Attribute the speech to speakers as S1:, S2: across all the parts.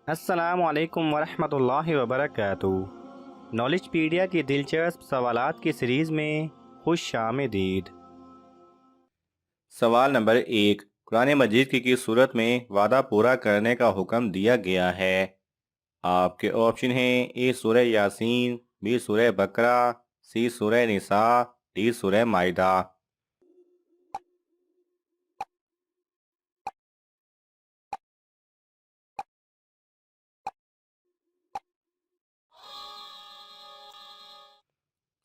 S1: السلام علیکم ورحمۃ اللہ وبرکاتہ۔ نالج پیڈیا کی دلچسپ سوالات کی سیریز میں خوش آمدید۔ سوال نمبر 1، قرآن مجید کی کس صورت میں وعدہ پورا کرنے کا حکم دیا گیا ہے؟ آپ کے آپشن ہیں: اے سورہ یاسین، بی سورہ بقرہ، سی سورہ نساء، ڈی سورہ مائدہ۔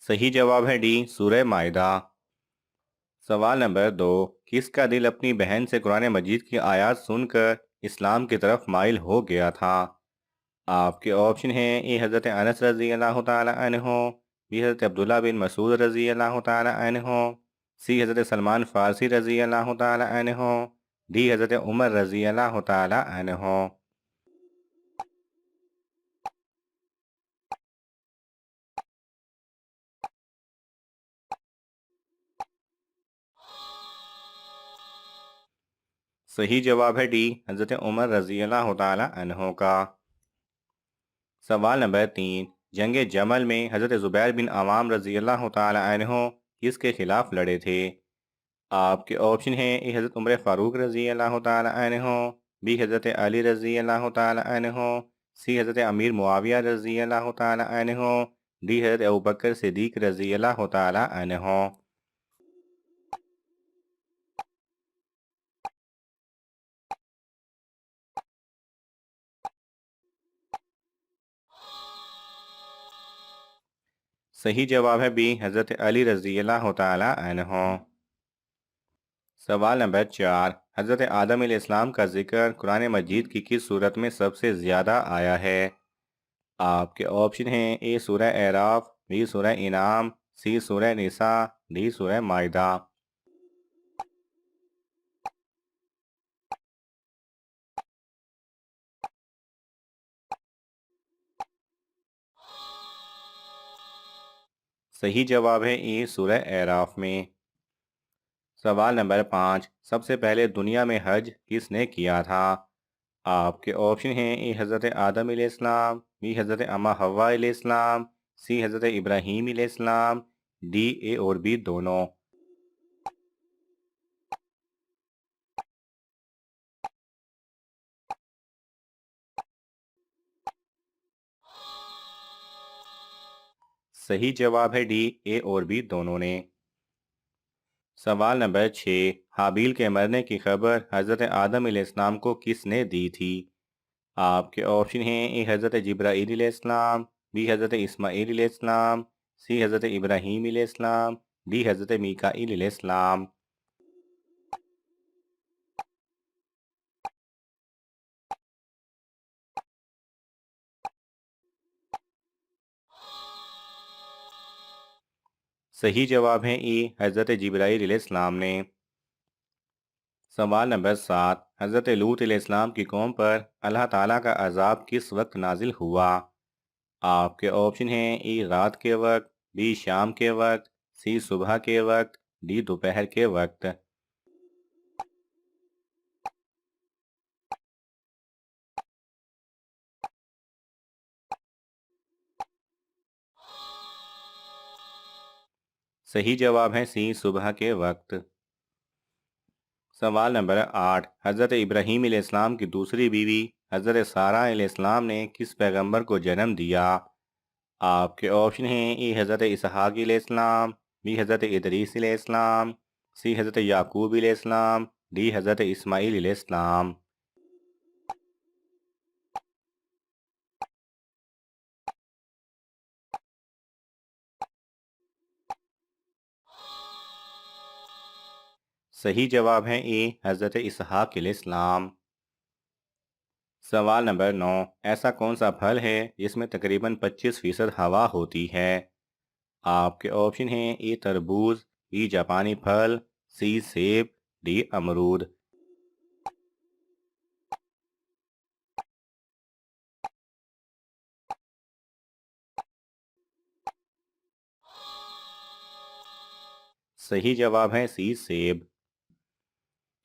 S1: صحیح جواب ہے ڈی سورہ مائدہ۔ سوال نمبر 2، کس کا دل اپنی بہن سے قرآن مجید کی آیات سن کر اسلام کی طرف مائل ہو گیا تھا؟ آپ کے آپشن ہیں: اے حضرت انس رضی اللہ تعالی عنہ، بی حضرت عبداللہ بن مسعود رضی اللہ تعالی عنہ، سی حضرت سلمان فارسی رضی اللہ تعالی عنہ، ڈی حضرت عمر رضی اللہ تعالی عنہ۔ صحیح جواب ہے ڈی حضرت عمر رضی اللہ تعالی عنہ کا۔ سوال نمبر 3، جنگ جمل میں حضرت زبیر بن عوام رضی اللہ تعالی عنہ کس کے خلاف لڑے تھے؟ آپ کے آپشن ہیں: اے حضرت عمر فاروق رضی اللہ تعالی عنہ، بی حضرت علی رضی اللہ تعالی عنہ، سی حضرت امیر معاویہ رضی اللہ تعالی عنہ، ڈی حضرت ابوبکر صدیق رضی اللہ تعالی عنہ۔ صحیح جواب ہے بی حضرت علی رضی اللہ تعالی عنہ۔ سوال نمبر 4، حضرت آدم علیہ السلام کا ذکر قرآن مجید کی کس صورت میں سب سے زیادہ آیا ہے؟ آپ کے آپشن ہیں: اے سورہ اعراف، بی سورہ انعام، سی سورہ نساء، ڈی سورہ مائدہ۔ صحیح جواب ہے اے سورہ اعراف میں۔ سوال نمبر 5، سب سے پہلے دنیا میں حج کس نے کیا تھا؟ آپ کے آپشن ہیں: اے حضرت آدم علیہ السلام، بی حضرت اما حوا علیہ السلام، سی حضرت ابراہیم علیہ السلام، ڈی اے اور بی دونوں۔ صحیح جواب ہے ڈی اے اور بی دونوں نے۔ سوال نمبر 6، حابیل کے مرنے کی خبر حضرت آدم علیہ السلام کو کس نے دی تھی؟ آپ کے آپشن ہیں: اے حضرت جبرائیل علیہ السلام، بی حضرت اسماعیل علیہ السلام، سی حضرت ابراہیم علیہ السلام، ڈی حضرت میکائیل علیہ السلام۔ صحیح جواب ہے ای حضرت جبرائیل علیہ السلام نے۔ سوال نمبر 7، حضرت لوط علیہ السلام کی قوم پر اللہ تعالیٰ کا عذاب کس وقت نازل ہوا؟ آپ کے آپشن ہیں: ای رات کے وقت، بی شام کے وقت، سی صبح کے وقت، ڈی دوپہر کے وقت۔ صحیح جواب ہے سی صبح کے وقت۔ سوال نمبر 8، حضرت ابراہیم علیہ السلام کی دوسری بیوی حضرت سارہ علیہ السلام نے کس پیغمبر کو جنم دیا؟ آپ کے آپشن ہیں: ای حضرت اسحاق علیہ السلام، بی حضرت ادریس علیہ السلام، سی حضرت یعقوب علیہ السلام، ڈی حضرت اسماعیل علیہ السلام۔ صحیح جواب ہے ای حضرت اسحاق علیہ السلام۔ سوال نمبر 9، ایسا کون سا پھل ہے جس میں تقریباً 25% ہوا ہوتی ہے؟ آپ کے آپشن ہیں: ای تربوز، بی جاپانی پھل، سی سیب، ڈی امرود۔ صحیح جواب ہے سی سیب۔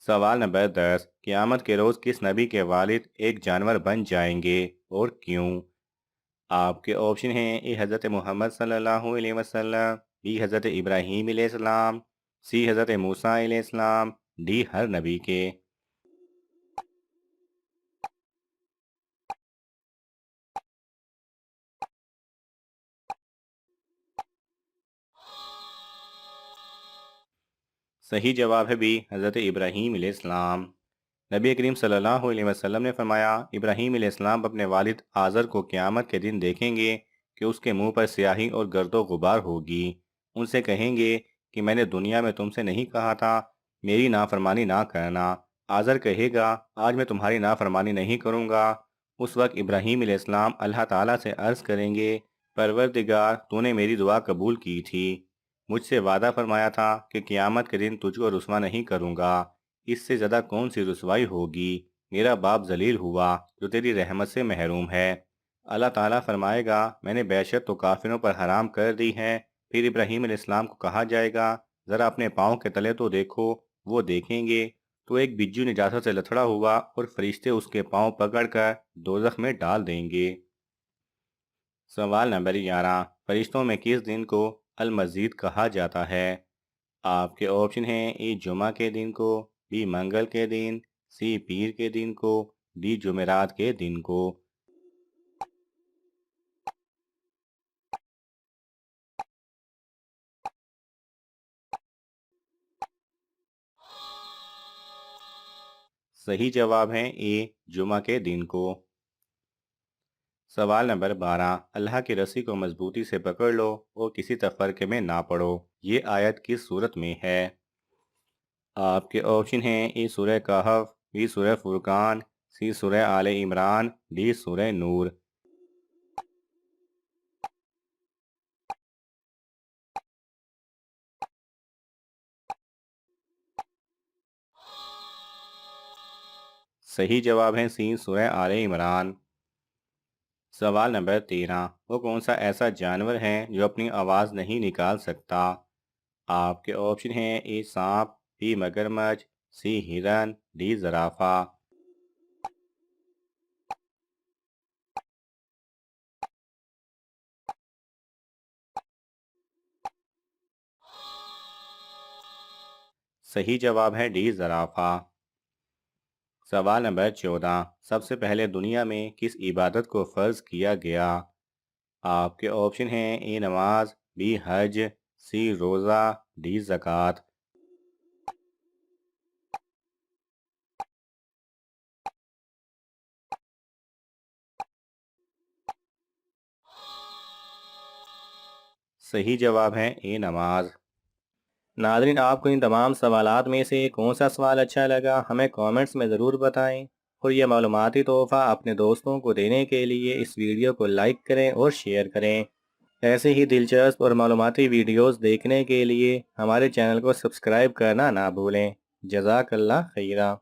S1: سوال نمبر 10، قیامت کے روز کس نبی کے والد ایک جانور بن جائیں گے اور کیوں؟ آپ کے آپشن ہیں: اے حضرت محمد صلی اللہ علیہ وسلم، بی حضرت ابراہیم علیہ السلام، سی حضرت موسیٰ علیہ السلام، ڈی ہر نبی کے۔ صحیح جواب ہے بی حضرت ابراہیم علیہ السلام۔ نبی کریم صلی اللہ علیہ وسلم نے فرمایا، ابراہیم علیہ السلام اپنے والد آزر کو قیامت کے دن دیکھیں گے کہ اس کے منہ پر سیاہی اور گرد و غبار ہوگی۔ ان سے کہیں گے کہ میں نے دنیا میں تم سے نہیں کہا تھا میری نافرمانی نہ کرنا؟ آزر کہے گا، آج میں تمہاری نافرمانی نہیں کروں گا۔ اس وقت ابراہیم علیہ السلام اللہ تعالیٰ سے عرض کریں گے، پروردگار، تو نے میری دعا قبول کی تھی، مجھ سے وعدہ فرمایا تھا کہ قیامت کے دن تجھ کو رسوا نہیں کروں گا، اس سے زیادہ کون سی رسوائی ہوگی؟ میرا باپ ذلیل ہوا جو تیری رحمت سے محروم ہے۔ اللہ تعالیٰ فرمائے گا، میں نے بیشت تو کافروں پر حرام کر دی ہے۔ پھر ابراہیم علیہ السلام کو کہا جائے گا، ذرا اپنے پاؤں کے تلے تو دیکھو۔ وہ دیکھیں گے تو ایک بجو نجاست سے لتھڑا ہوا اور فرشتے اس کے پاؤں پکڑ کر دوزخ میں ڈال دیں گے۔ سوال نمبر 11، فرشتوں میں کس دن کو المزید کہا جاتا ہے؟ آپ کے آپشن ہیں: اے جمعہ کے دن کو، بی منگل کے دن، سی پیر کے دن کو، ڈی جمعرات کے دن کو۔ صحیح جواب ہے اے جمعہ کے دن کو۔ سوال نمبر 12، اللہ کی رسی کو مضبوطی سے پکڑ لو اور کسی تفرقے میں نہ پڑو، یہ آیت کس صورت میں ہے؟ آپ کے آپشن ہیں: اے سورہ کہف، بی سورہ فرقان، سی سورہ آل عمران، ڈی سورہ نور۔ صحیح جواب ہے سی سورہ آل عمران۔ سوال نمبر 13، وہ کون سا ایسا جانور ہے جو اپنی آواز نہیں نکال سکتا؟ آپ کے آپشن ہیں: اے سانپ، بی مگرمچھ، سی ہرن، ڈی زرافہ۔ صحیح جواب ہے ڈی زرافہ۔ سوال نمبر 14، سب سے پہلے دنیا میں کس عبادت کو فرض کیا گیا؟ آپ کے آپشن ہیں: اے نماز، بی حج، سی روزہ، ڈی زکوٰۃ۔ صحیح جواب ہے اے نماز۔ ناظرین، آپ کو ان تمام سوالات میں سے کون سا سوال اچھا لگا ہمیں کامنٹس میں ضرور بتائیں، اور یہ معلوماتی تحفہ اپنے دوستوں کو دینے کے لیے اس ویڈیو کو لائک کریں اور شیئر کریں۔ ایسے ہی دلچسپ اور معلوماتی ویڈیوز دیکھنے کے لیے ہمارے چینل کو سبسکرائب کرنا نہ بھولیں۔ جزاک اللہ خیرہ۔